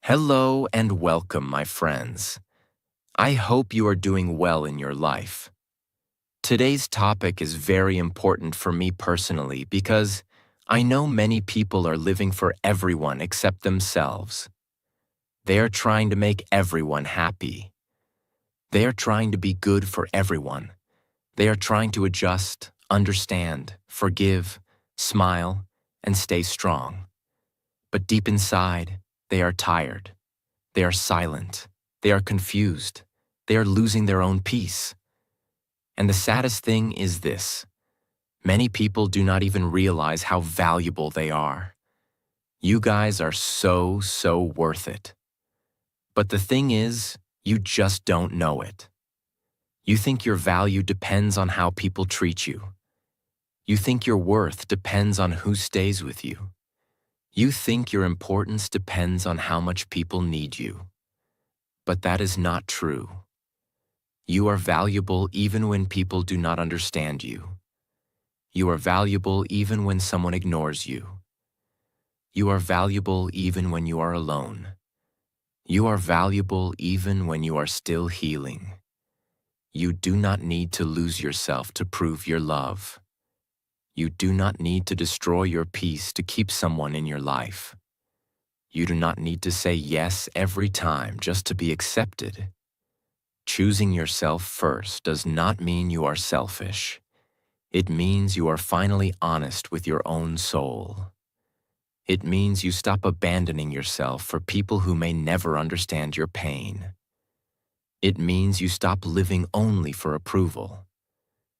Hello and welcome, my friends. I hope you are doing well in your life. Today's topic is very important for me personally because I know many people are living for everyone except themselves. They are trying to make everyone happy. They are trying to be good for everyone. They are trying to adjust, understand, forgive, smile, and stay strong. But deep inside, they are tired. They are silent. They are confused. They are losing their own peace. And the saddest thing is this: many people do not even realize how valuable they are. You guys are so worth it. But the thing is, you just don't know it. You think your value depends on how people treat you. You think your worth depends on who stays with you. You think your importance depends on how much people need you. But that is not true. You are valuable even when people do not understand you. You are valuable even when someone ignores you. You are valuable even when you are alone. You are valuable even when you are still healing. You do not need to lose yourself to prove your love. You do not need to destroy your peace to keep someone in your life. You do not need to say yes every time just to be accepted. Choosing yourself first does not mean you are selfish. It means you are finally honest with your own soul. It means you stop abandoning yourself for people who may never understand your pain. It means you stop living only for approval.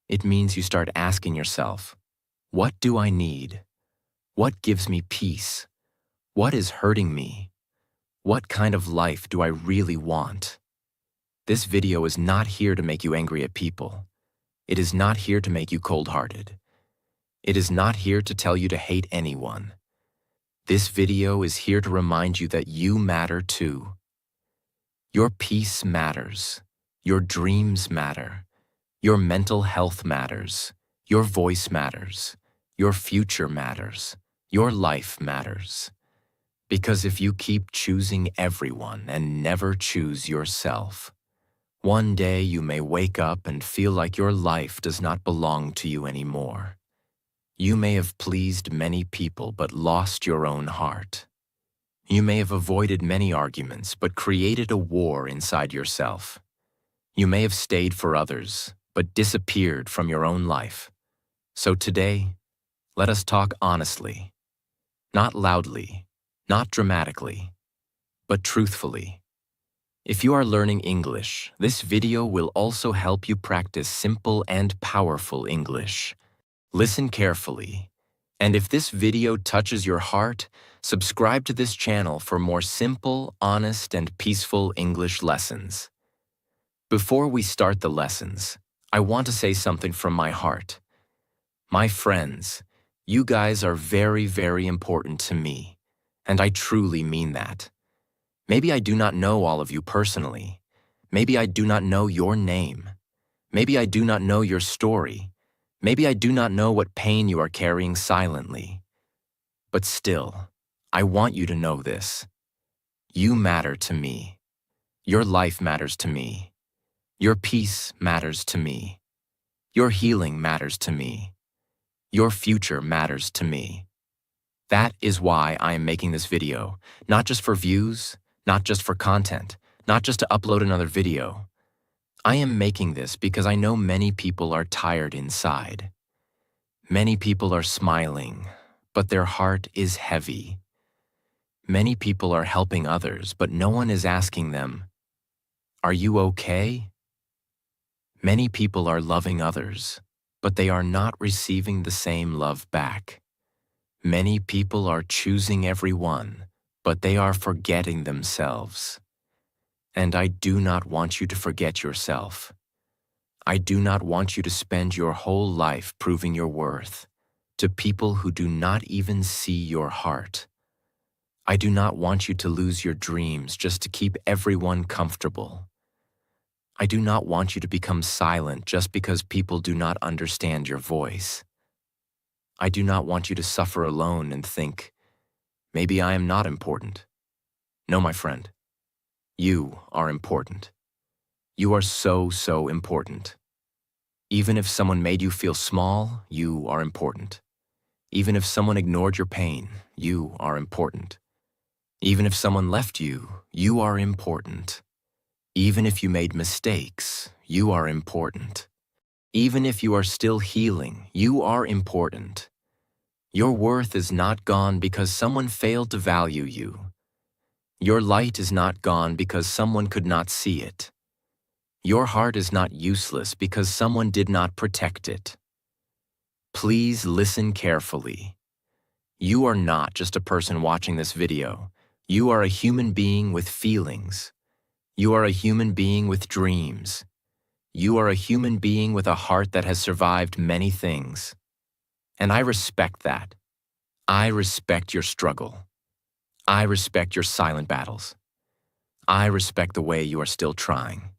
It means you start asking yourself, what do I need? What gives me peace? What is hurting me? What kind of life do I really want? This video is not here to make you angry at people. It is not here to make you cold-hearted. It is not here to tell you to hate anyone. This video is here to remind you that you matter too. Your peace matters. Your dreams matter. Your mental health matters. Your voice matters. Your future matters. Your life matters. Because if you keep choosing everyone and never choose yourself, one day you may wake up and feel like your life does not belong to you anymore. You may have pleased many people but lost your own heart. You may have avoided many arguments but created a war inside yourself. You may have stayed for others but disappeared from your own life. So today, let us talk honestly. Not loudly, not dramatically, but truthfully. If you are learning English, this video will also help you practice simple and powerful English. Listen carefully, and if this video touches your heart, subscribe to this channel for more simple, honest, and peaceful English lessons. Before we start the lessons, I want to say something from my heart. My friends, you guys are very important to me, and I truly mean that. Maybe I do not know all of you personally. Maybe I do not know your name. Maybe I do not know your story. Maybe I do not know what pain you are carrying silently. But still, I want you to know this. You matter to me. Your life matters to me. Your peace matters to me. Your healing matters to me. Your future matters to me. That is why I am making this video, not just for views, not just for content, not just to upload another video. I am making this because I know many people are tired inside. Many people are smiling, but their heart is heavy. Many people are helping others, but no one is asking them, "Are you okay?" Many people are loving others, but they are not receiving the same love back. Many people are choosing everyone, but they are forgetting themselves. And I do not want you to forget yourself. I do not want you to spend your whole life proving your worth to people who do not even see your heart. I do not want you to lose your dreams just to keep everyone comfortable. I do not want you to become silent just because people do not understand your voice. I do not want you to suffer alone and think, maybe I am not important. No, my friend, you are important. You are so, so important. Even if someone made you feel small, you are important. Even if someone ignored your pain, you are important. Even if someone left you, you are important. Even if you made mistakes, you are important. Even if you are still healing, you are important. Your worth is not gone because someone failed to value you. Your light is not gone because someone could not see it. Your heart is not useless because someone did not protect it. Please listen carefully. You are not just a person watching this video. You are a human being with feelings. You are a human being with dreams. You are a human being with a heart that has survived many things. And I respect that. I respect your struggle. I respect your silent battles. I respect the way you are still trying.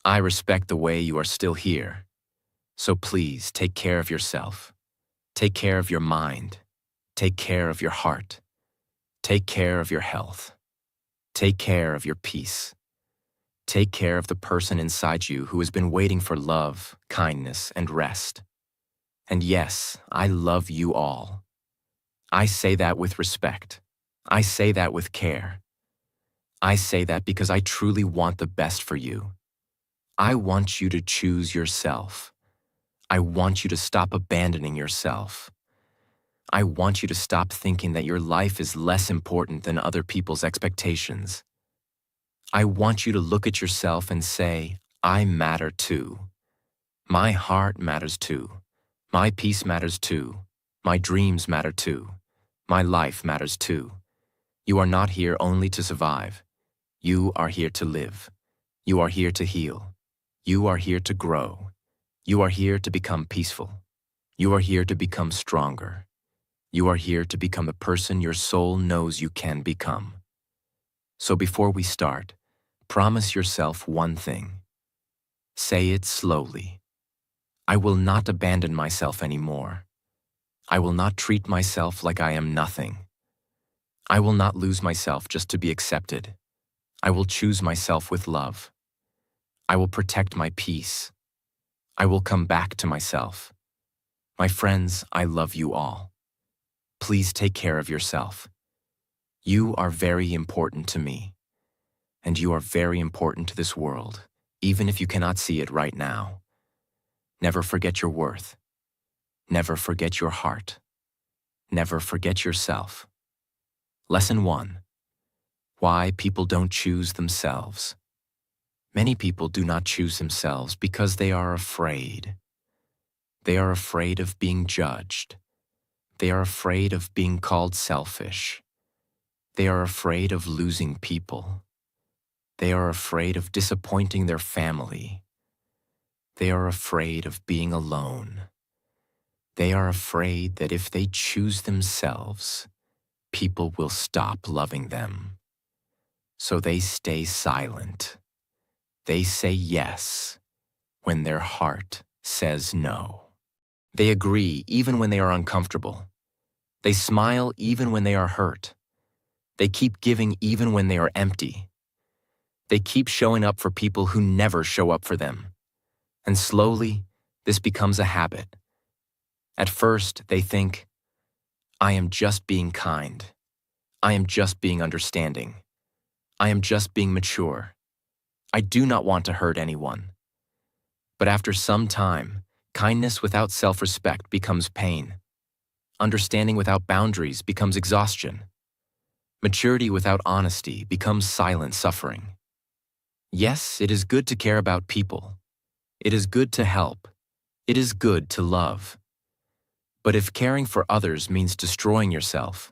I respect the way you are still here. So please take care of yourself. Take care of your mind. Take care of your heart. Take care of your health. Take care of your peace. Take care of the person inside you who has been waiting for love, kindness, and rest. And yes, I love you all. I say that with respect. I say that with care. I say that because I truly want the best for you. I want you to choose yourself. I want you to stop abandoning yourself. I want you to stop thinking that your life is less important than other people's expectations. I want you to look at yourself and say, I matter too. My heart matters too. My peace matters too. My dreams matter too. My life matters too. You are not here only to survive. You are here to live. You are here to heal. You are here to grow. You are here to become peaceful. You are here to become stronger. You are here to become the person your soul knows you can become. So before we start, promise yourself one thing. Say it slowly. I will not abandon myself anymore. I will not treat myself like I am nothing. I will not lose myself just to be accepted. I will choose myself with love. I will protect my peace. I will come back to myself. My friends, I love you all. Please take care of yourself. You are very important to me, and you are very important to this world, even if you cannot see it right now. Never forget your worth. Never forget your heart. Never forget yourself. Lesson 1. Why people don't choose themselves. Many people do not choose themselves because they are afraid. They are afraid of being judged. They are afraid of being called selfish. They are afraid of losing people. They are afraid of disappointing their family. They are afraid of being alone. They are afraid that if they choose themselves, people will stop loving them. So they stay silent. They say yes when their heart says no. They agree even when they are uncomfortable. They smile even when they are hurt. They keep giving even when they are empty. They keep showing up for people who never show up for them. And slowly, this becomes a habit. At first, they think, I am just being kind. I am just being understanding. I am just being mature. I do not want to hurt anyone. But after some time, kindness without self-respect becomes pain. Understanding without boundaries becomes exhaustion. Maturity without honesty becomes silent suffering. Yes, it is good to care about people. It is good to help. It is good to love. But if caring for others means destroying yourself,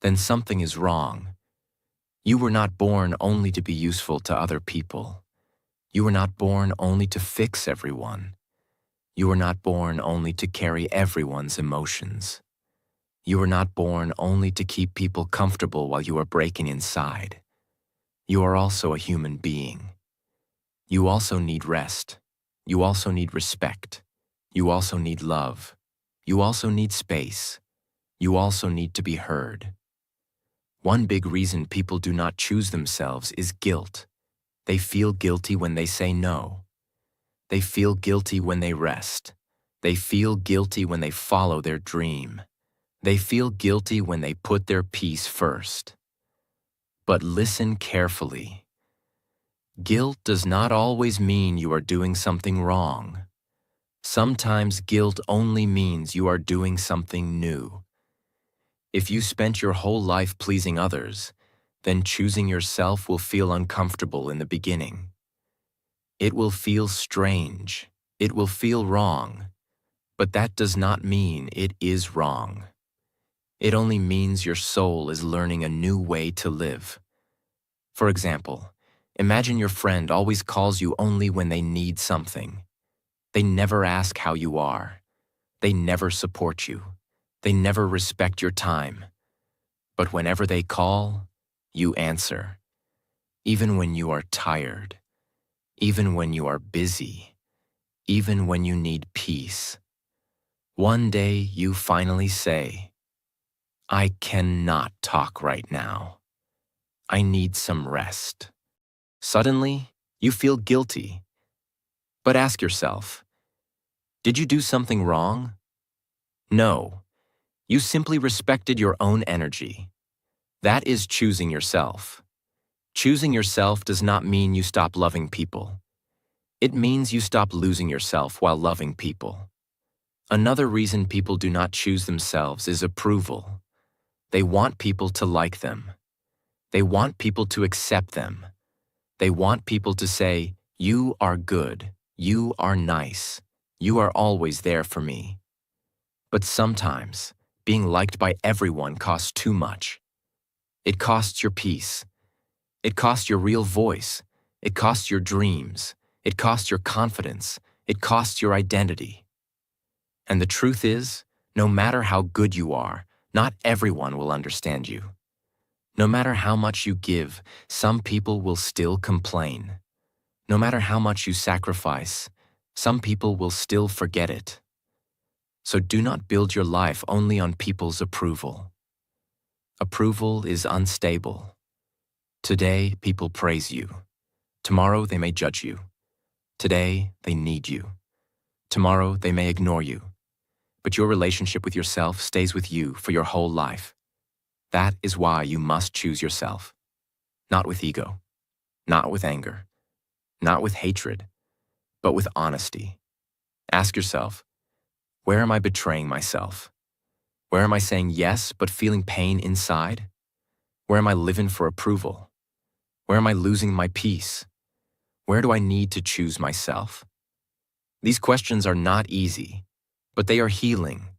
then something is wrong. You were not born only to be useful to other people. You were not born only to fix everyone. You were not born only to carry everyone's emotions. You were not born only to keep people comfortable while you are breaking inside. You are also a human being. You also need rest. You also need respect. You also need love. You also need space. You also need to be heard. One big reason people do not choose themselves is guilt. They feel guilty when they say no. They feel guilty when they rest. They feel guilty when they follow their dream. They feel guilty when they put their peace first. But listen carefully. Guilt does not always mean you are doing something wrong. Sometimes guilt only means you are doing something new. If you spent your whole life pleasing others, then choosing yourself will feel uncomfortable in the beginning. It will feel strange. It will feel wrong. But that does not mean it is wrong. It only means your soul is learning a new way to live. For example, imagine your friend always calls you only when they need something. They never ask how you are. They never support you. They never respect your time. But whenever they call, you answer. Even when you are tired. Even when you are busy. Even when you need peace. One day you finally say, "I cannot talk right now. I need some rest." Suddenly, you feel guilty. But ask yourself, did you do something wrong? No. You simply respected your own energy. That is choosing yourself. Choosing yourself does not mean you stop loving people. It means you stop losing yourself while loving people. Another reason people do not choose themselves is approval. They want people to like them. They want people to accept them. They want people to say, "You are good. You are nice. You are always there for me." But sometimes, being liked by everyone costs too much. It costs your peace. It costs your real voice. It costs your dreams. It costs your confidence. It costs your identity. And the truth is, no matter how good you are, not everyone will understand you. No matter how much you give, some people will still complain. No matter how much you sacrifice, some people will still forget it. So do not build your life only on people's approval. Approval is unstable. Today, people praise you. Tomorrow, they may judge you. Today, they need you. Tomorrow, they may ignore you. But your relationship with yourself stays with you for your whole life. That is why you must choose yourself. Not with ego, not with anger, not with hatred, but with honesty. Ask yourself, where am I betraying myself? Where am I saying yes but feeling pain inside? Where am I living for approval? Where am I losing my peace? Where do I need to choose myself? These questions are not easy, but they are healing.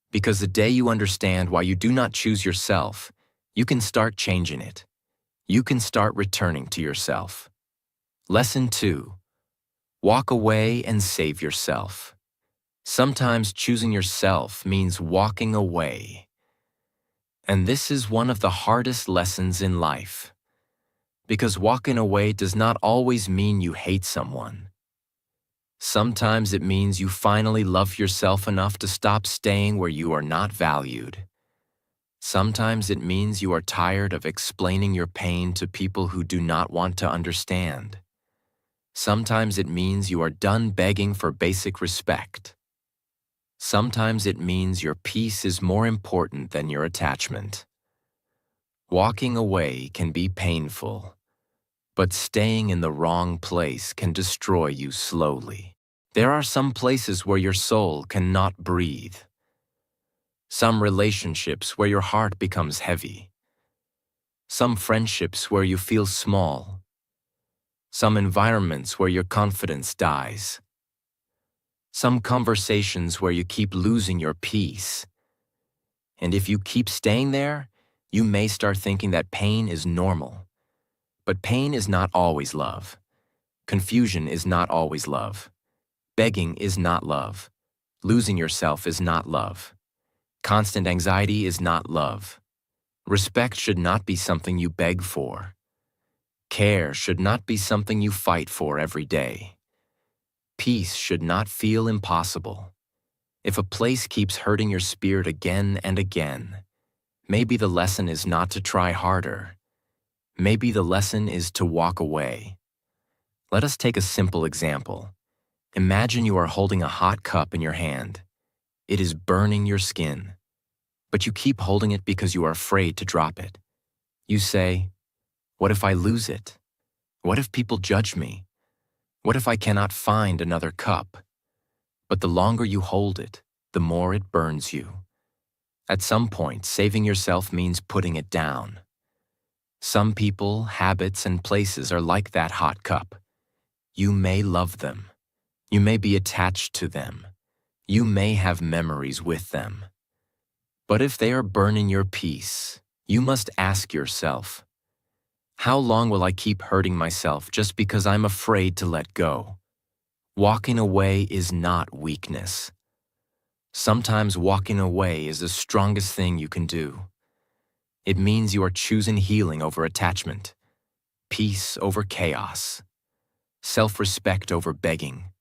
Because the day you understand why you do not choose yourself, you can start changing it. You can start returning to yourself. Lesson 2. Walk away and save yourself. Sometimes choosing yourself means walking away. And this is one of the hardest lessons in life. Because walking away does not always mean you hate someone. Sometimes it means you finally love yourself enough to stop staying where you are not valued. Sometimes it means you are tired of explaining your pain to people who do not want to understand. Sometimes it means you are done begging for basic respect. Sometimes it means your peace is more important than your attachment. Walking away can be painful, but staying in the wrong place can destroy you slowly. There are some places where your soul cannot breathe. Some relationships where your heart becomes heavy. Some friendships where you feel small. Some environments where your confidence dies. Some conversations where you keep losing your peace. And if you keep staying there, you may start thinking that pain is normal. But pain is not always love. Confusion is not always love. Begging is not love. Losing yourself is not love. Constant anxiety is not love. Respect should not be something you beg for. Care should not be something you fight for every day. Peace should not feel impossible. If a place keeps hurting your spirit again and again, Maybe the lesson is not to try harder. Maybe the lesson is to walk away. Let us take a simple example. Imagine you are holding a hot cup in your hand. It is burning your skin, but you keep holding it because you are afraid to drop it. You say, "What if I lose it? What if people judge me? What if I cannot find another cup?" But the longer you hold it, the more it burns you. At some point, saving yourself means putting it down. Some people, habits, and places are like that hot cup. You may love them. You may be attached to them. You may have memories with them. But if they are burning your peace, you must ask yourself, how long will I keep hurting myself just because I'm afraid to let go? Walking away is not weakness. Sometimes walking away is the strongest thing you can do. It means you are choosing healing over attachment, peace over chaos, self-respect over begging,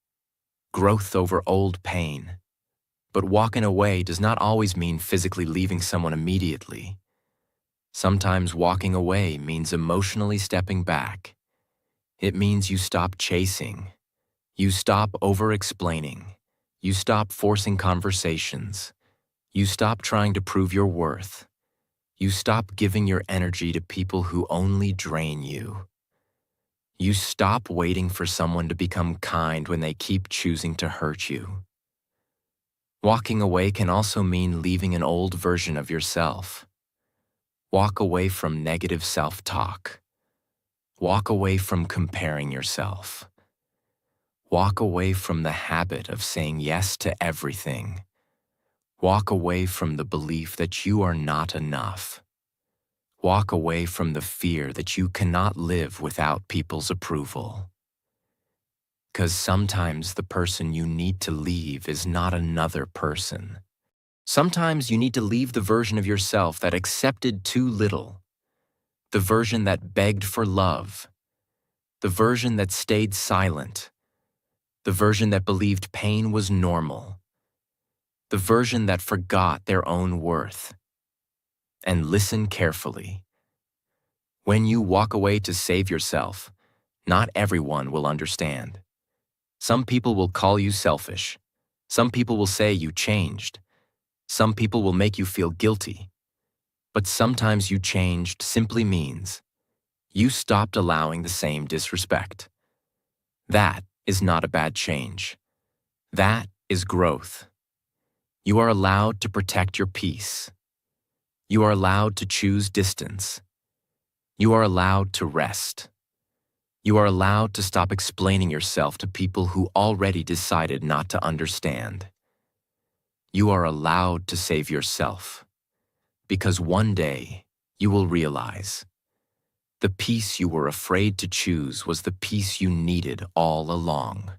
growth over old pain. But walking away does not always mean physically leaving someone immediately. Sometimes walking away means emotionally stepping back. It means you stop chasing. You stop over-explaining. You stop forcing conversations. You stop trying to prove your worth. You stop giving your energy to people who only drain you. You stop waiting for someone to become kind when they keep choosing to hurt you. Walking away can also mean leaving an old version of yourself. Walk away from negative self-talk. Walk away from comparing yourself. Walk away from the habit of saying yes to everything. Walk away from the belief that you are not enough. Walk away from the fear that you cannot live without people's approval. Because sometimes the person you need to leave is not another person. Sometimes you need to leave the version of yourself that accepted too little, the version that begged for love, the version that stayed silent, the version that believed pain was normal, the version that forgot their own worth. And listen carefully. When you walk away to save yourself, not everyone will understand. Some people will call you selfish. Some people will say you changed. Some people will make you feel guilty. But sometimes you changed simply means you stopped allowing the same disrespect. That is not a bad change. That is growth. You are allowed to protect your peace. You are allowed to choose distance. You are allowed to rest. You are allowed to stop explaining yourself to people who already decided not to understand. You are allowed to save yourself, because one day you will realize the peace you were afraid to choose was the peace you needed all along.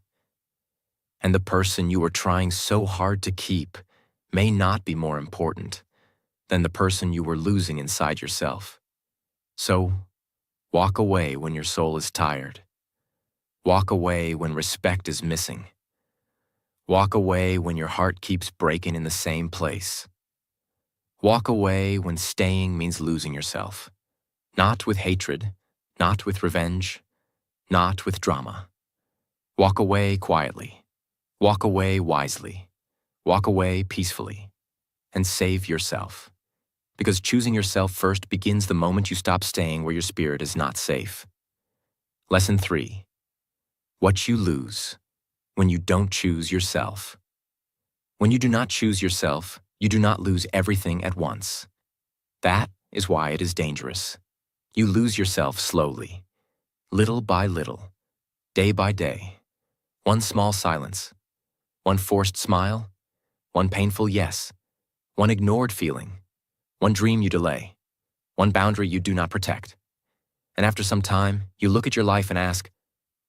And the person you were trying so hard to keep may not be more important than the person you were losing inside yourself. So, walk away when your soul is tired. Walk away when respect is missing. Walk away when your heart keeps breaking in the same place. Walk away when staying means losing yourself. Not with hatred, not with revenge, not with drama. Walk away quietly. Walk away wisely. Walk away peacefully. And save yourself. Because choosing yourself first begins the moment you stop staying where your spirit is not safe. Lesson 3. What you lose when you don't choose yourself. When you do not choose yourself, you do not lose everything at once. That is why it is dangerous. You lose yourself slowly, little by little, day by day. One small silence, one forced smile, one painful yes, one ignored feeling, one dream you delay, one boundary you do not protect. And after some time, you look at your life and ask,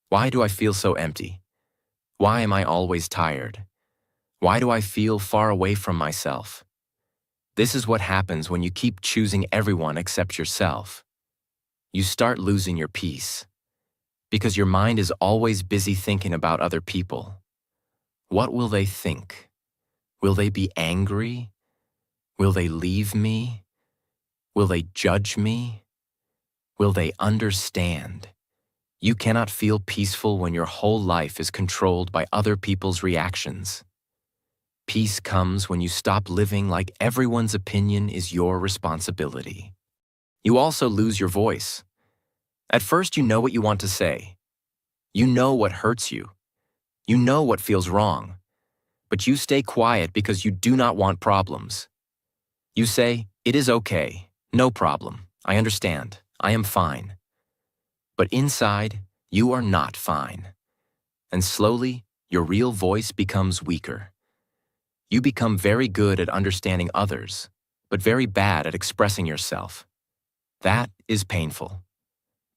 why do I feel so empty? Why am I always tired? Why do I feel far away from myself? This is what happens when you keep choosing everyone except yourself. You start losing your peace, because your mind is always busy thinking about other people. What will they think? Will they be angry? Will they leave me? Will they judge me? Will they understand? You cannot feel peaceful when your whole life is controlled by other people's reactions. Peace comes when you stop living like everyone's opinion is your responsibility. You also lose your voice. At first, you know what you want to say. You know what hurts you. You know what feels wrong. But you stay quiet because you do not want problems. You say, "It is okay, no problem, I understand, I am fine." But inside, you are not fine. And slowly, your real voice becomes weaker. You become very good at understanding others, but very bad at expressing yourself. That is painful,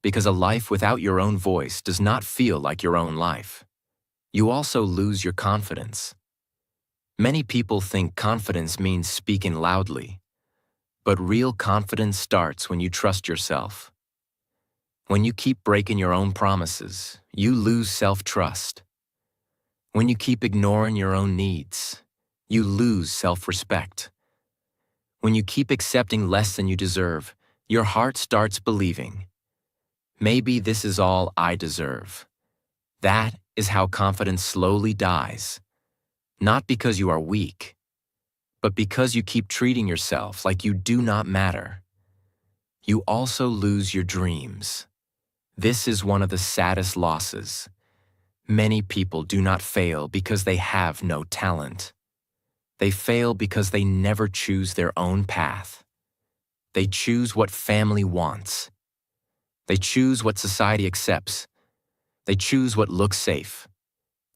because a life without your own voice does not feel like your own life. You also lose your confidence. Many people think confidence means speaking loudly, but real confidence starts when you trust yourself. When you keep breaking your own promises, you lose self-trust. When you keep ignoring your own needs, you lose self-respect. When you keep accepting less than you deserve, your heart starts believing, "Maybe this is all I deserve." That is how confidence slowly dies. Not because you are weak, but because you keep treating yourself like you do not matter. You also lose your dreams. This is one of the saddest losses. Many people do not fail because they have no talent. They fail because they never choose their own path. They choose what family wants. They choose what society accepts. They choose what looks safe.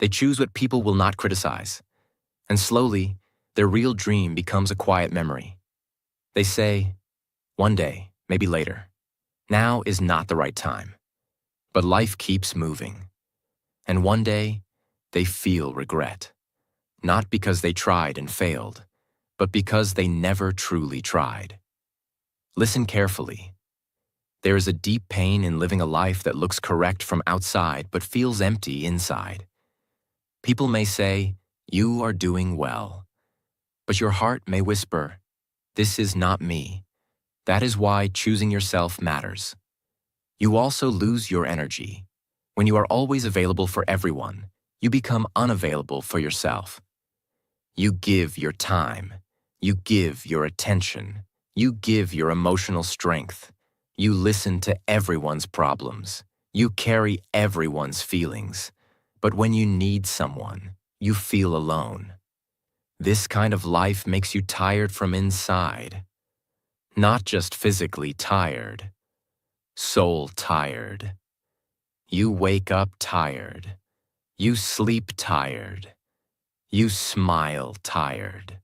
They choose what people will not criticize. And slowly, their real dream becomes a quiet memory. They say, "One day, maybe later. Now is not the right time." But life keeps moving. And one day, they feel regret. Not because they tried and failed, but because they never truly tried. Listen carefully. There is a deep pain in living a life that looks correct from outside but feels empty inside. People may say, "You are doing well." But your heart may whisper, "This is not me." That is why choosing yourself matters. You also lose your energy. When you are always available for everyone, you become unavailable for yourself. You give your time. You give your attention. You give your emotional strength. You listen to everyone's problems. You carry everyone's feelings. But when you need someone, you feel alone. This kind of life makes you tired from inside. Not just physically tired, soul tired. You wake up tired. You sleep tired. You smile tired.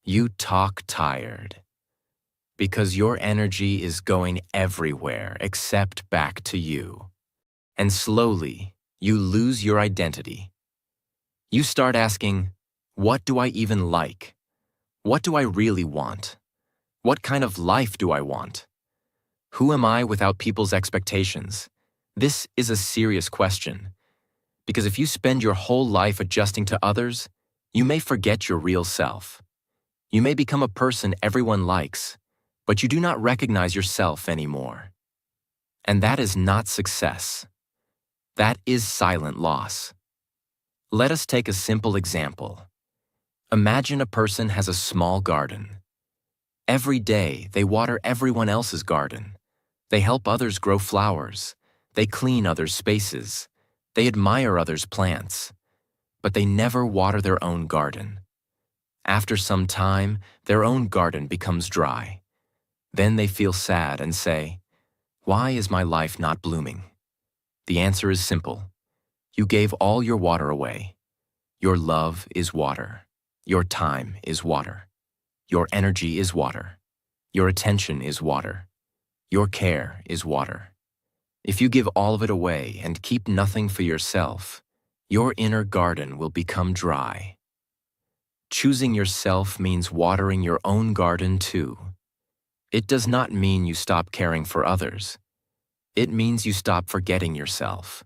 You talk tired. Because your energy is going everywhere except back to you. And slowly, you lose your identity. You start asking, "What do I even like? What do I really want? What kind of life do I want? Who am I without people's expectations?" This is a serious question, because if you spend your whole life adjusting to others, you may forget your real self. You may become a person everyone likes, but you do not recognize yourself anymore. And that is not success. That is silent loss. Let us take a simple example. Imagine a person has a small garden. Every day, they water everyone else's garden. They help others grow flowers. They clean others' spaces. They admire others' plants. But they never water their own garden. After some time, their own garden becomes dry. Then they feel sad and say, "Why is my life not blooming?" The answer is simple. You gave all your water away. Your love is water. Your time is water. Your energy is water. Your attention is water. Your care is water. If you give all of it away and keep nothing for yourself, your inner garden will become dry. Choosing yourself means watering your own garden too. It does not mean you stop caring for others. It means you stop forgetting yourself.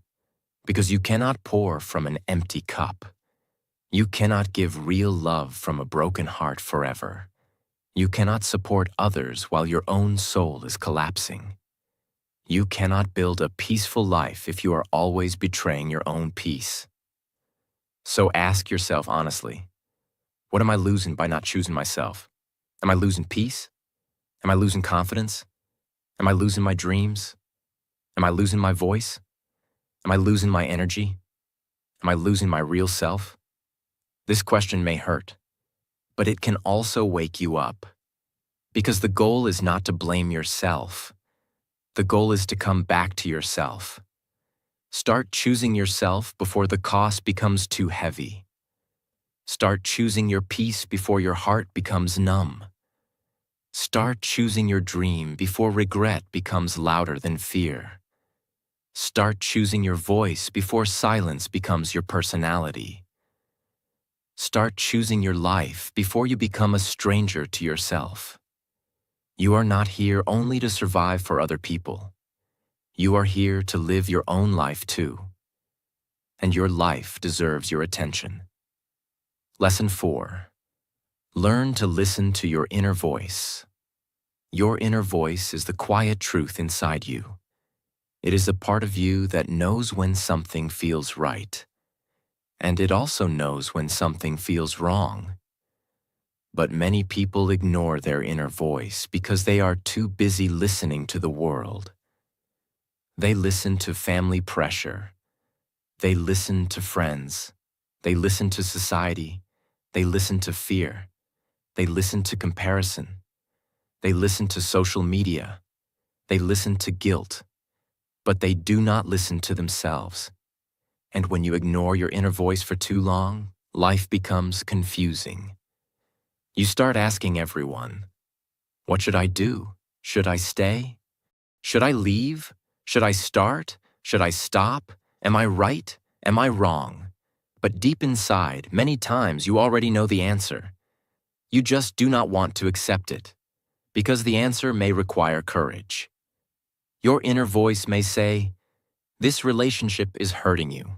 Because you cannot pour from an empty cup. You cannot give real love from a broken heart forever. You cannot support others while your own soul is collapsing. You cannot build a peaceful life if you are always betraying your own peace. So ask yourself honestly, what am I losing by not choosing myself? Am I losing peace? Am I losing confidence? Am I losing my dreams? Am I losing my voice? Am I losing my energy? Am I losing my real self? This question may hurt, but it can also wake you up. Because the goal is not to blame yourself. The goal is to come back to yourself. Start choosing yourself before the cost becomes too heavy. Start choosing your peace before your heart becomes numb. Start choosing your dream before regret becomes louder than fear. Start choosing your voice before silence becomes your personality. Start choosing your life before you become a stranger to yourself. You are not here only to survive for other people. You are here to live your own life too. And your life deserves your attention. Lesson 4. Learn to listen to your inner voice. Your inner voice is the quiet truth inside you. It is a part of you that knows when something feels right. And it also knows when something feels wrong. But many people ignore their inner voice because they are too busy listening to the world. They listen to family pressure. They listen to friends. They listen to society. They listen to fear. They listen to comparison. They listen to social media. They listen to guilt. But they do not listen to themselves. And when you ignore your inner voice for too long, life becomes confusing. You start asking everyone, what should I do? Should I stay? Should I leave? Should I start? Should I stop? Am I right? Am I wrong? But deep inside, many times you already know the answer. You just do not want to accept it, because the answer may require courage. Your inner voice may say, this relationship is hurting you.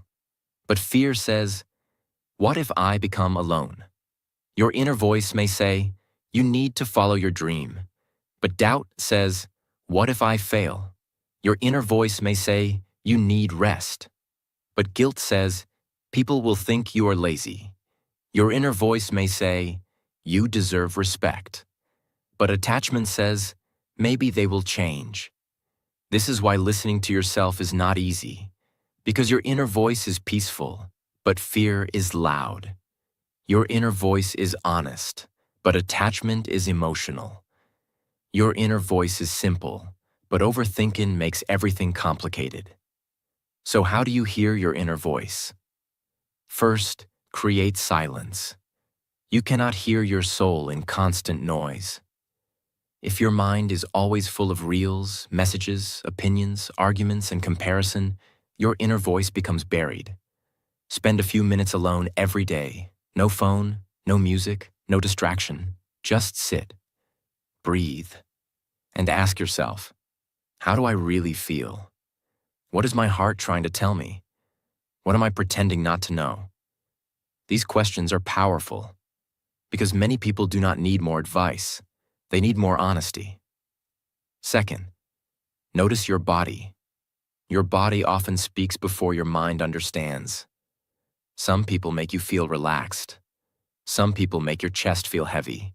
But fear says, what if I become alone? Your inner voice may say, you need to follow your dream. But doubt says, what if I fail? Your inner voice may say, you need rest. But guilt says, people will think you are lazy. Your inner voice may say, you deserve respect. But attachment says, maybe they will change. This is why listening to yourself is not easy, because your inner voice is peaceful, but fear is loud. Your inner voice is honest, but attachment is emotional. Your inner voice is simple, but overthinking makes everything complicated. So how do you hear your inner voice? First, create silence. You cannot hear your soul in constant noise. If your mind is always full of reels, messages, opinions, arguments, and comparison, your inner voice becomes buried. Spend a few minutes alone every day. No phone, no music, no distraction. Just sit, breathe, and ask yourself, how do I really feel? What is my heart trying to tell me? What am I pretending not to know? These questions are powerful because many people do not need more advice. They need more honesty. Second, notice your body. Your body often speaks before your mind understands. Some people make you feel relaxed. Some people make your chest feel heavy.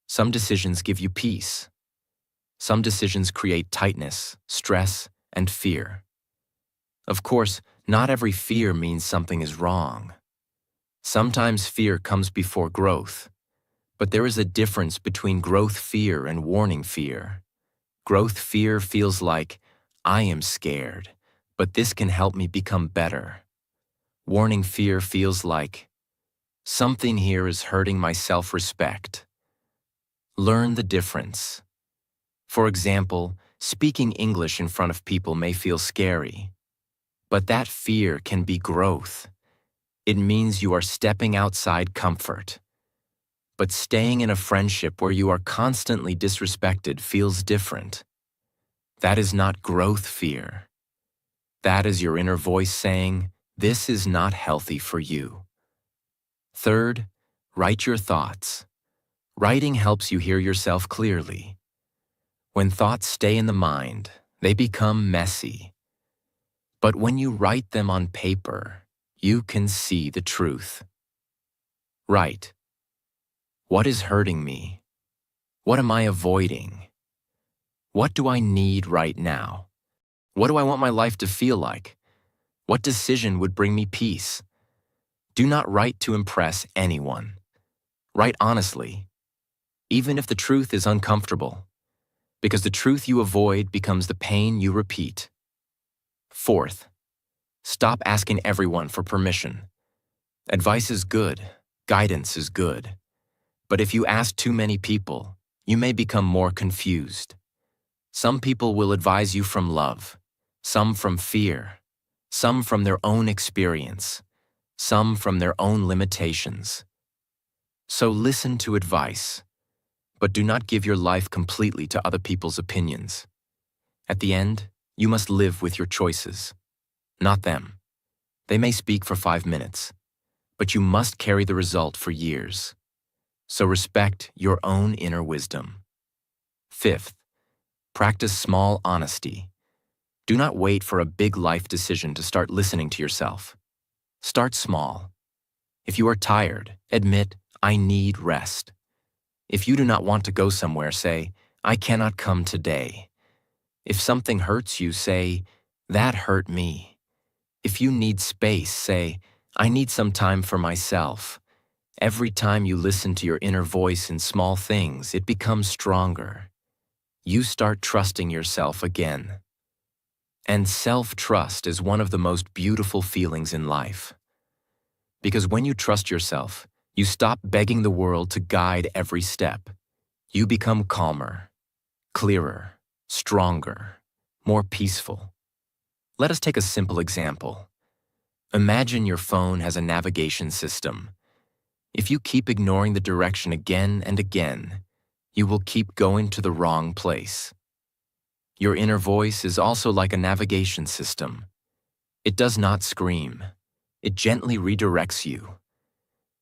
Some decisions give you peace. Some decisions create tightness, stress, and fear. Of course, not every fear means something is wrong. Sometimes fear comes before growth. But there is a difference between growth fear and warning fear. Growth fear feels like, I am scared, but this can help me become better. Warning fear feels like, something here is hurting my self-respect. Learn the difference. For example, speaking English in front of people may feel scary, but that fear can be growth. It means you are stepping outside comfort. But staying in a friendship where you are constantly disrespected feels different. That is not growth fear. That is your inner voice saying, this is not healthy for you. Third, write your thoughts. Writing helps you hear yourself clearly. When thoughts stay in the mind, they become messy. But when you write them on paper, you can see the truth. Write. What is hurting me? What am I avoiding? What do I need right now? What do I want my life to feel like? What decision would bring me peace? Do not write to impress anyone. Write honestly, even if the truth is uncomfortable, because the truth you avoid becomes the pain you repeat. Fourth, stop asking everyone for permission. Advice is good, guidance is good, but if you ask too many people, you may become more confused. Some people will advise you from love, some from fear, some from their own experience, some from their own limitations. So listen to advice, but do not give your life completely to other people's opinions. At the end, you must live with your choices, not them. They may speak for 5 minutes, but you must carry the result for years. So respect your own inner wisdom. Fifth, practice small honesty. Do not wait for a big life decision to start listening to yourself. Start small. If you are tired, admit, I need rest. If you do not want to go somewhere, say, I cannot come today. If something hurts you, say, that hurt me. If you need space, say, I need some time for myself. Every time you listen to your inner voice in small things, it becomes stronger. You start trusting yourself again. And self-trust is one of the most beautiful feelings in life. Because when you trust yourself, you stop begging the world to guide every step. You become calmer, clearer, stronger, more peaceful. Let us take a simple example. Imagine your phone has a navigation system. If you keep ignoring the direction again and again, you will keep going to the wrong place. Your inner voice is also like a navigation system. It does not scream. It gently redirects you.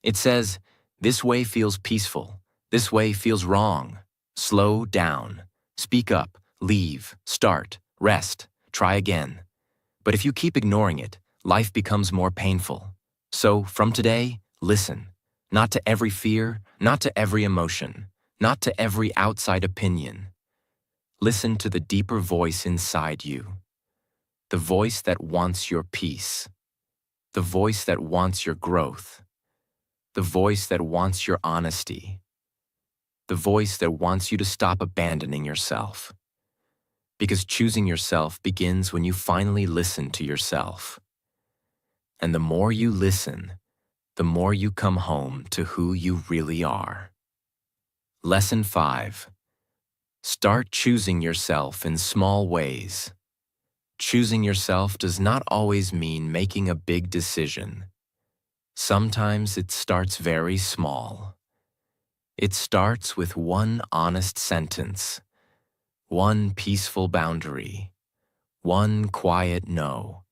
It says, this way feels peaceful. This way feels wrong. Slow down. Speak up. Leave. Start. Rest. Try again. But if you keep ignoring it, life becomes more painful. So, from today, listen. Not to every fear, not to every emotion, not to every outside opinion. Listen to the deeper voice inside you. The voice that wants your peace. The voice that wants your growth. The voice that wants your honesty. The voice that wants you to stop abandoning yourself. Because choosing yourself begins when you finally listen to yourself. And the more you listen, the more you come home to who you really are. Lesson 5. Start choosing yourself in small ways. Choosing yourself does not always mean making a big decision. Sometimes it starts very small. It starts with one honest sentence, one peaceful boundary, one quiet no,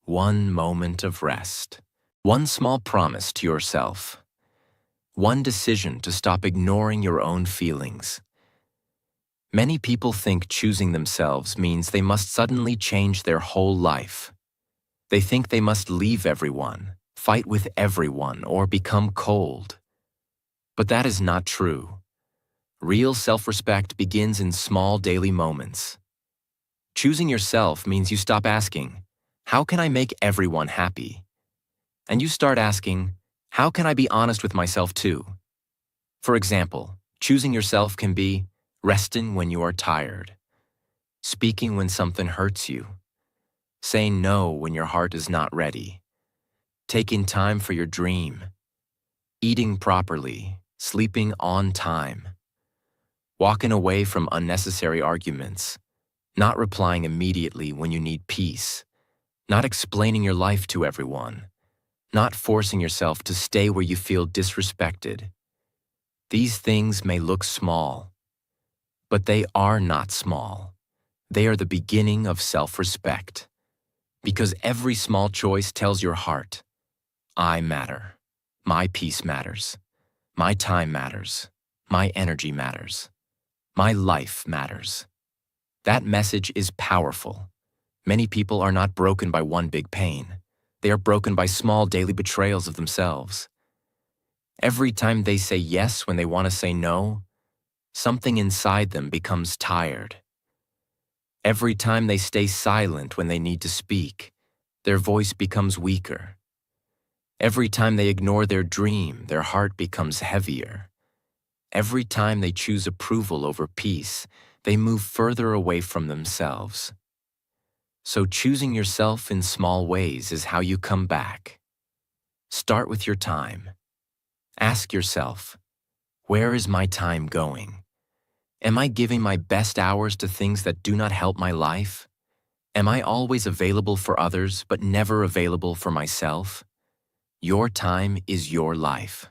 one moment of rest, one small promise to yourself, one decision to stop ignoring your own feelings. Many people think choosing themselves means they must suddenly change their whole life. They think they must leave everyone, fight with everyone, or become cold. But that is not true. Real self-respect begins in small daily moments. Choosing yourself means you stop asking, how can I make everyone happy? And you start asking, how can I be honest with myself too? For example, choosing yourself can be resting when you are tired, speaking when something hurts you, saying no when your heart is not ready, taking time for your dream, eating properly, sleeping on time, walking away from unnecessary arguments, not replying immediately when you need peace, not explaining your life to everyone, not forcing yourself to stay where you feel disrespected. These things may look small, but they are not small. They are the beginning of self-respect. Because every small choice tells your heart, I matter. My peace matters. My time matters. My energy matters. My life matters. That message is powerful. Many people are not broken by one big pain. They are broken by small daily betrayals of themselves. Every time they say yes when they want to say no, something inside them becomes tired. Every time they stay silent when they need to speak, their voice becomes weaker. Every time they ignore their dream, their heart becomes heavier. Every time they choose approval over peace, they move further away from themselves. So choosing yourself in small ways is how you come back. Start with your time. Ask yourself, where is my time going? Am I giving my best hours to things that do not help my life? Am I always available for others but never available for myself? Your time is your life.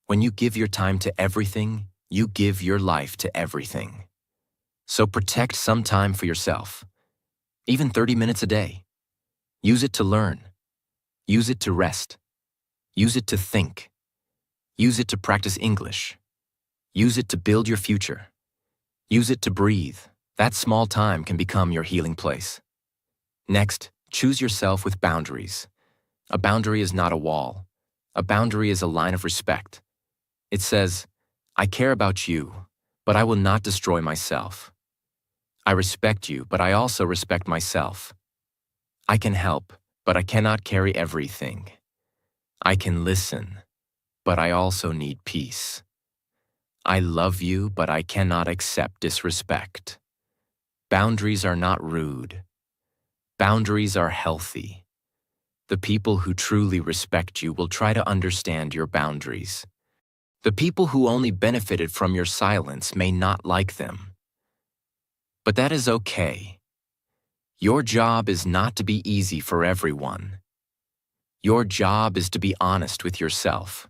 When you give your time to everything, you give your life to everything. So protect some time for yourself. Even 30 minutes a day. Use it to learn. Use it to rest. Use it to think. Use it to practice English. Use it to build your future. Use it to breathe. That small time can become your healing place. Next, choose yourself with boundaries. A boundary is not a wall. A boundary is a line of respect. It says, I care about you, but I will not destroy myself. I respect you, but I also respect myself. I can help, but I cannot carry everything. I can listen, but I also need peace. I love you, but I cannot accept disrespect. Boundaries are not rude. Boundaries are healthy. The people who truly respect you will try to understand your boundaries. The people who only benefited from your silence may not like them. But that is okay. Your job is not to be easy for everyone. Your job is to be honest with yourself.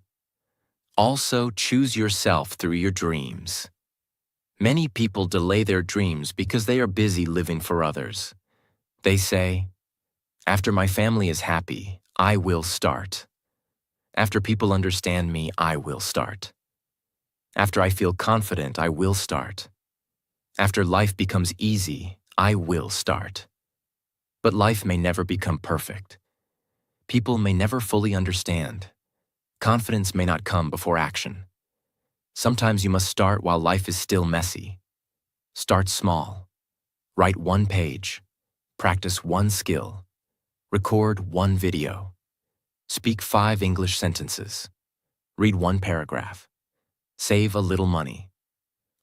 Also, choose yourself through your dreams. Many people delay their dreams because they are busy living for others. They say, after my family is happy, I will start. After people understand me, I will start. After I feel confident, I will start. After life becomes easy, I will start. But life may never become perfect. People may never fully understand. Confidence may not come before action. Sometimes you must start while life is still messy. Start small. Write one page. Practice one skill. Record one video. Speak 5 English sentences. Read one paragraph. Save a little money.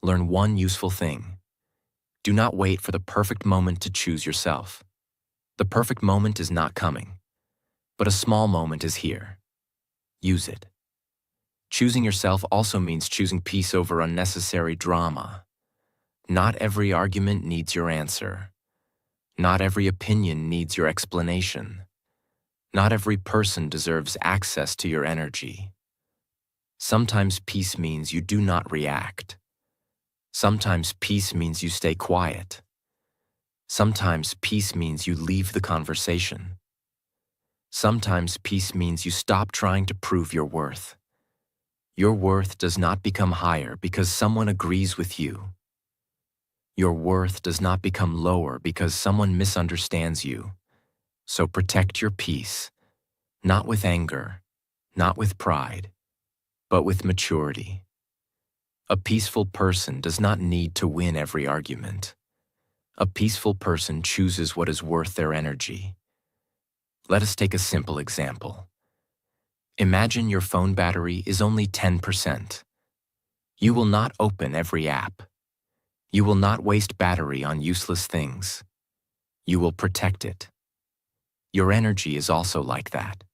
Learn one useful thing. Do not wait for the perfect moment to choose yourself. The perfect moment is not coming, but a small moment is here. Use it. Choosing yourself also means choosing peace over unnecessary drama. Not every argument needs your answer. Not every opinion needs your explanation. Not every person deserves access to your energy. Sometimes peace means you do not react. Sometimes peace means you stay quiet. Sometimes peace means you leave the conversation. Sometimes peace means you stop trying to prove your worth. Your worth does not become higher because someone agrees with you. Your worth does not become lower because someone misunderstands you. So protect your peace, not with anger, not with pride, but with maturity. A peaceful person does not need to win every argument. A peaceful person chooses what is worth their energy. Let us take a simple example. Imagine your phone battery is only 10%. You will not open every app. You will not waste battery on useless things. You will protect it. Your energy is also like that.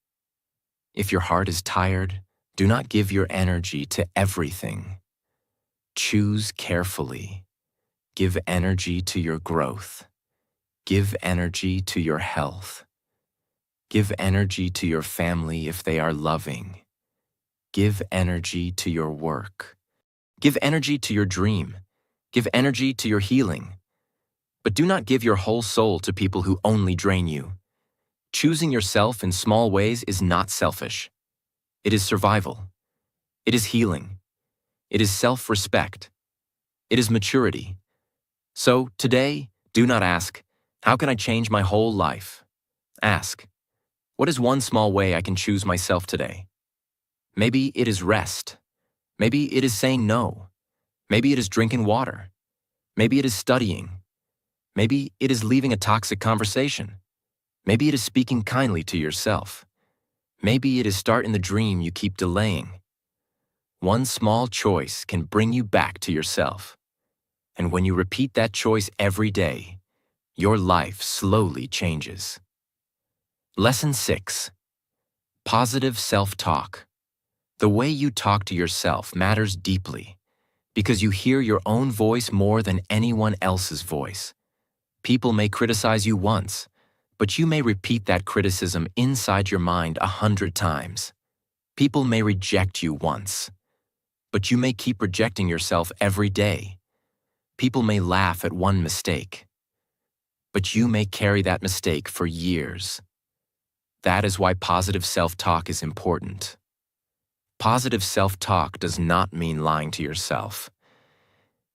If your heart is tired, do not give your energy to everything. Choose carefully. Give energy to your growth. Give energy to your health. Give energy to your family if they are loving. Give energy to your work. Give energy to your dream. Give energy to your healing. But do not give your whole soul to people who only drain you. Choosing yourself in small ways is not selfish. It is survival. It is healing. It is self-respect. It is maturity. So today, do not ask, how can I change my whole life? Ask, what is one small way I can choose myself today? Maybe it is rest. Maybe it is saying no. Maybe it is drinking water. Maybe it is studying. Maybe it is leaving a toxic conversation. Maybe it is speaking kindly to yourself. Maybe it is starting the dream you keep delaying. One small choice can bring you back to yourself. And when you repeat that choice every day, your life slowly changes. Lesson 6. Positive self-talk. The way you talk to yourself matters deeply because you hear your own voice more than anyone else's voice. People may criticize you once, but you may repeat that criticism inside your mind 100 times. People may reject you once, but you may keep rejecting yourself every day. People may laugh at one mistake, but you may carry that mistake for years. That is why positive self-talk is important. Positive self-talk does not mean lying to yourself.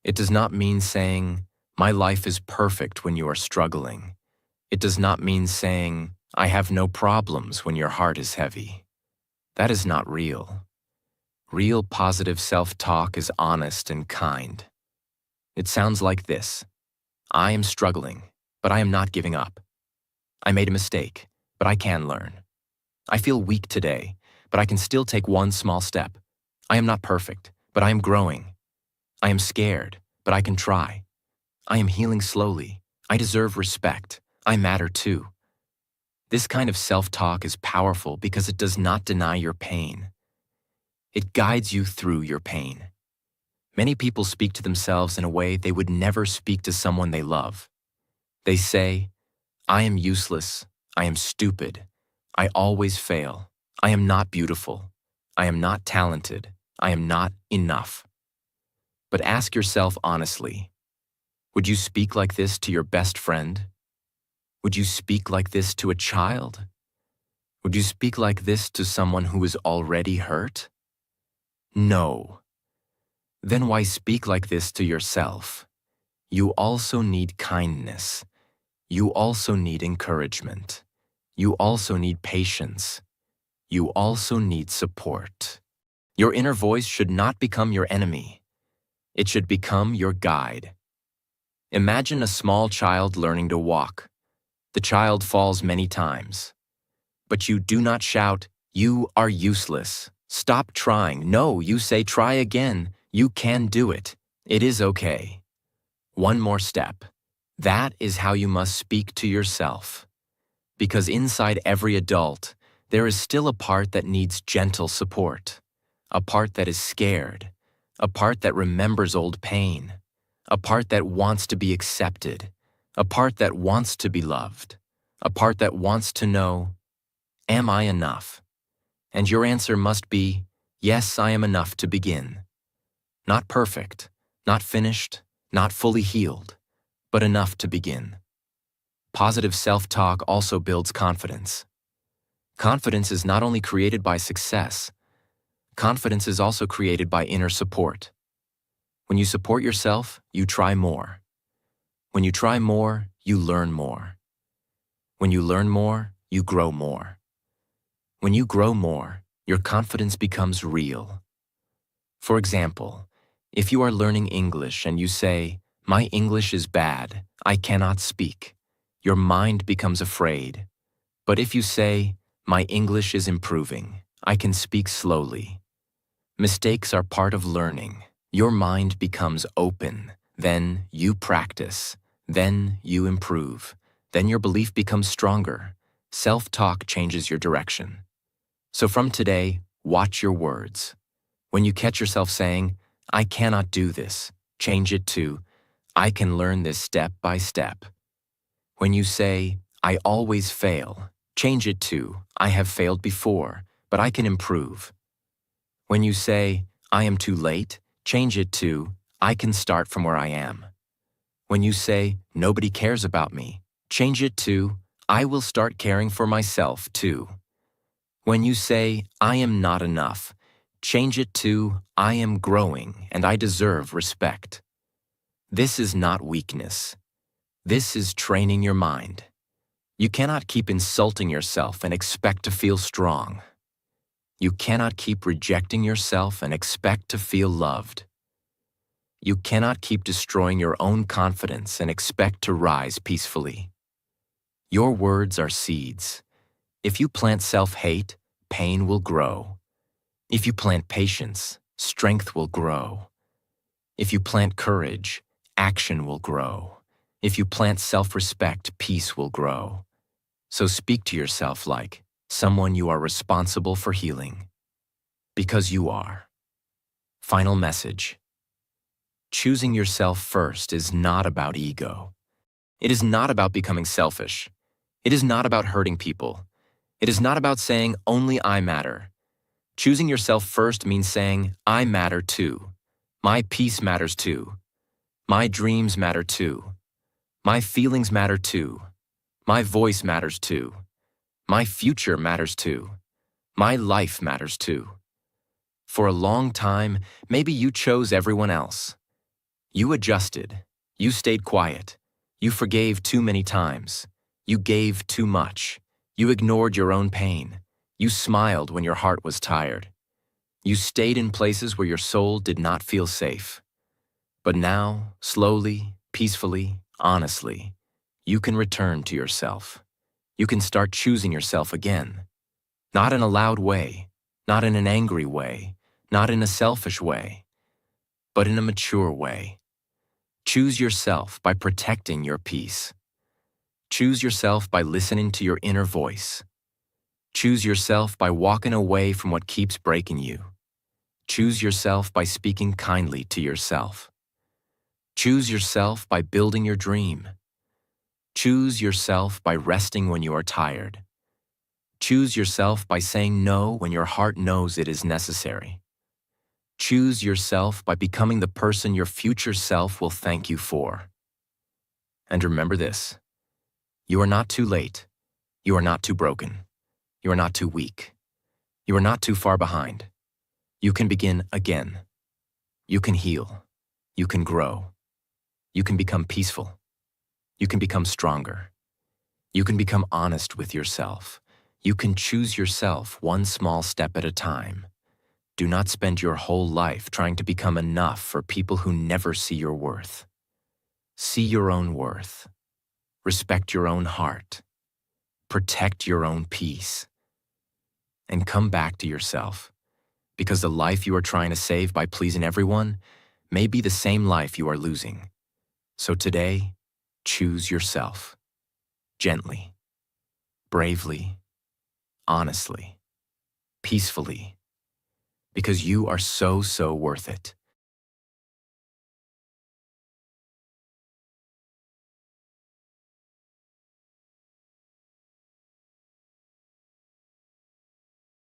It does not mean saying, "My life is perfect" when you are struggling. It does not mean saying, "I have no problems" when your heart is heavy. That is not real. Real positive self-talk is honest and kind. It sounds like this: I am struggling, but I am not giving up. I made a mistake, but I can learn. I feel weak today, but I can still take one small step. I am not perfect, but I am growing. I am scared, but I can try. I am healing slowly. I deserve respect. I matter too. This kind of self-talk is powerful because it does not deny your pain. It guides you through your pain. Many people speak to themselves in a way they would never speak to someone they love. They say, "I am useless. I am stupid. I always fail. I am not beautiful. I am not talented. I am not enough." But ask yourself honestly, would you speak like this to your best friend? Would you speak like this to a child? Would you speak like this to someone who is already hurt? No. Then why speak like this to yourself? You also need kindness. You also need encouragement. You also need patience. You also need support. Your inner voice should not become your enemy. It should become your guide. Imagine a small child learning to walk. The child falls many times. But you do not shout, "You are useless. Stop trying." No, you say, "Try again. You can do it. It is okay." One more step. That is how you must speak to yourself. Because inside every adult, there is still a part that needs gentle support. A part that is scared. A part that remembers old pain. A part that wants to be accepted. A part that wants to be loved. A part that wants to know, am I enough? And your answer must be, yes, I am enough to begin. Not perfect, not finished, not fully healed, but enough to begin. Positive self-talk also builds confidence. Confidence is not only created by success, confidence is also created by inner support. When you support yourself, you try more. When you try more, you learn more. When you learn more, you grow more. When you grow more, your confidence becomes real. For example, if you are learning English and you say, "My English is bad, I cannot speak," your mind becomes afraid. But if you say, "My English is improving, I can speak slowly," mistakes are part of learning. Your mind becomes open. Then you practice. Then you improve. Then your belief becomes stronger. Self-talk changes your direction. So from today, watch your words. When you catch yourself saying, "I cannot do this," change it to, "I can learn this step by step." When you say, "I always fail," change it to, "I have failed before, but I can improve." When you say, "I am too late," change it to, "I can start from where I am." When you say, "Nobody cares about me," change it to, "I will start caring for myself too." When you say, "I am not enough," Change it to, I am growing and I deserve respect. This is not weakness. This is training your mind. You cannot keep insulting yourself and expect to feel strong. You cannot keep rejecting yourself and expect to feel loved. You cannot keep destroying your own confidence and expect to rise peacefully. Your words are seeds. If you plant self-hate, pain will grow. If you plant patience, strength will grow. If you plant courage, action will grow. If you plant self-respect, peace will grow. So speak to yourself like someone you are responsible for healing. Because you are. Final message. Choosing yourself first is not about ego. It is not about becoming selfish. It is not about hurting people. It is not about saying, only I matter. Choosing yourself first means saying, I matter too. My peace matters too. My dreams matter too. My feelings matter too. My voice matters too. My future matters too. My life matters too. For a long time, maybe you chose everyone else. You adjusted. You stayed quiet. You forgave too many times. You gave too much. You ignored your own pain. You smiled when your heart was tired. You stayed in places where your soul did not feel safe. But now, slowly, peacefully, honestly, you can return to yourself. You can start choosing yourself again. Not in a loud way, not in an angry way, not in a selfish way, but in a mature way. Choose yourself by protecting your peace. Choose yourself by listening to your inner voice. Choose yourself by walking away from what keeps breaking you. Choose yourself by speaking kindly to yourself. Choose yourself by building your dream. Choose yourself by resting when you are tired. Choose yourself by saying no when your heart knows it is necessary. Choose yourself by becoming the person your future self will thank you for. And remember this, you are not too late. You are not too broken. You are not too weak. You are not too far behind. You can begin again. You can heal. You can grow. You can become peaceful. You can become stronger. You can become honest with yourself. You can choose yourself one small step at a time. Do not spend your whole life trying to become enough for people who never see your worth. See your own worth. Respect your own heart. Protect your own peace. And come back to yourself, because the life you are trying to save by pleasing everyone may be the same life you are losing. So today, choose yourself. Gently, bravely, honestly, peacefully, because you are so worth it.